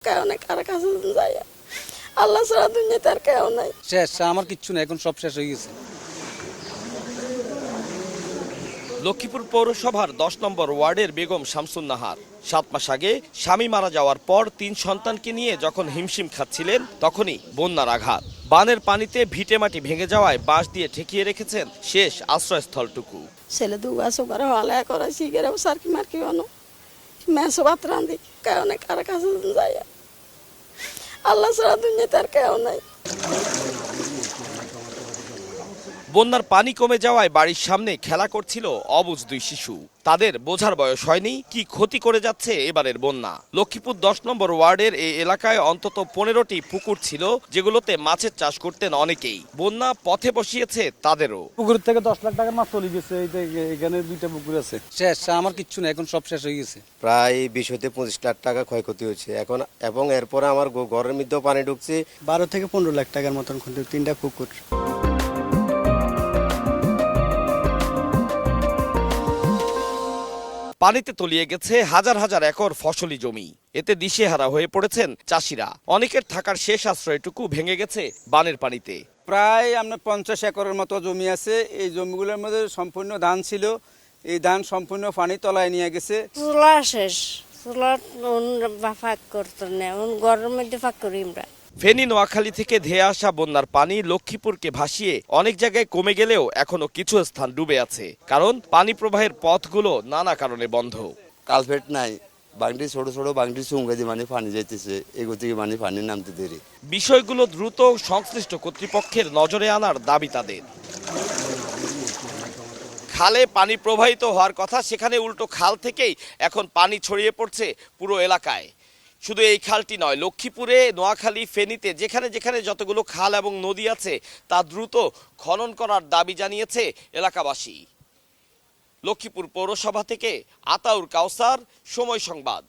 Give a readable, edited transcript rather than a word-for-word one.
কেউ নাই, কার কাছে যাই আল্লাহ ছাড়া দুনিয়াতে আর কেউ নাই। শেষ, আমার কিচ্ছু নেই, এখন সব শেষ হয়ে গেছে। লক্ষ্মীপুর পৌরসভার 10 নম্বর ওয়ার্ডের বেগম শামসুন নাহার 7 মাস আগে স্বামী মারা যাওয়ার পর 3 সন্তানকে নিয়ে যখন হিমশিম খাচ্ছিলেন তখনই বন্যার আঘাত। বানের পানিতে ভিটেমাটি ভেঙে যাওয়ায় বাঁশ দিয়ে ঠেকিয়ে রেখেছেন শেষ আশ্রয়স্থলটুকু। ছেলে দুগাছো করে হলে করে শিখেরাও সার্কি মার্কি বানো মেসো ভাত রান্ধি, কেউ নাই, কার কাছে যাই আল্লাহ ছাড়া দুনিয়াতে আর কেউ নাই। বন্যার পানি কমে যাওয়ায় বাড়ির সামনে খেলা করছিল অবুঝ 2 শিশু। তাদের বোঝার বয়স হয়নি কি ক্ষতি করে যাচ্ছে এবারের বন্যা। লক্ষ্মীপুর 10 নম্বর ওয়ার্ডের এই এলাকায় অন্তত 15টি পুকুর ছিল, যেগুলোতে মাছের চাষ করতেন অনেকেই। বন্যা পথে বসিয়েছে তাদেরও। পুকুর থেকে 10 লাখ টাকার মাছ চলে গেছে, এখানে 2টা পুকুর আছে। শেষ, আমার কিচ্ছু নেই, এখন সব শেষ হয়ে গেছে। প্রায় 20 হতে 25 লাখ টাকা ক্ষয়ক্ষতি হয়েছে এখন, এবং এরপরে আমার ঘরের মধ্যেও পানি ঢুকছে। 12 থেকে 15 লাখ টাকার মতন ক্ষতি, 3টা পুকুর। পানিতে তলিয়ে গেছে হাজার হাজার একর ফসলি জমি। এতে দিশেহারা হয়ে পড়েছেন চাষিরা। অনেকের থাকার শেষ আশ্রয়টুকু ভেঙে গেছে বানের পানিতে। প্রায় আপনার 50 একরের মতো জমি আছে। এই জমিগুলোর মধ্যে সম্পূর্ণ ধান ছিল, এই ধান সম্পূর্ণ পানি তলায় নিয়ে গেছে। চুলা শেষ, চুলা ফাঁক করতো না, ঘরের মধ্যে ফাঁক করি আমরা। ফেনী নোয়াখালী থেকে ধেয়ে আসা বন্যার পানি লক্ষ্মীপুরকে ভাসিয়ে অনেক জায়গায় কমে গেলেও এখনো কিছু স্থান ডুবে আছে, কারণ পানি প্রবাহের পথগুলো নানা কারণে বন্ধ। কালভেট নাই, বাংটি ছোট ছোট বাংটি চুঙ্গা দিয়ে মানে পানি যাইতেছে, এগো থেকে মানে পানি নামতে দেরি। বিষয়গুলো দ্রুত সংশ্লিষ্ট কর্তৃপক্ষের নজরে আনার দাবি তাদের। খালে পানি প্রবাহিত হওয়ার কথা, সেখানে উল্টো খাল থেকেই এখন পানি ছড়িয়ে পড়ছে পুরো এলাকায়। শুধু এই খালটি নয়, লক্ষ্মীপুরে, নোয়াখালী, ফেনীতে যেখানে যেখানে যতগুলো খাল এবং নদী আছে তা দ্রুত খনন করার দাবি জানিয়েছে এলাকাবাসী। লক্ষ্মীপুর পৌরসভা থেকে আতাউর কাউসার, সময় সংবাদ।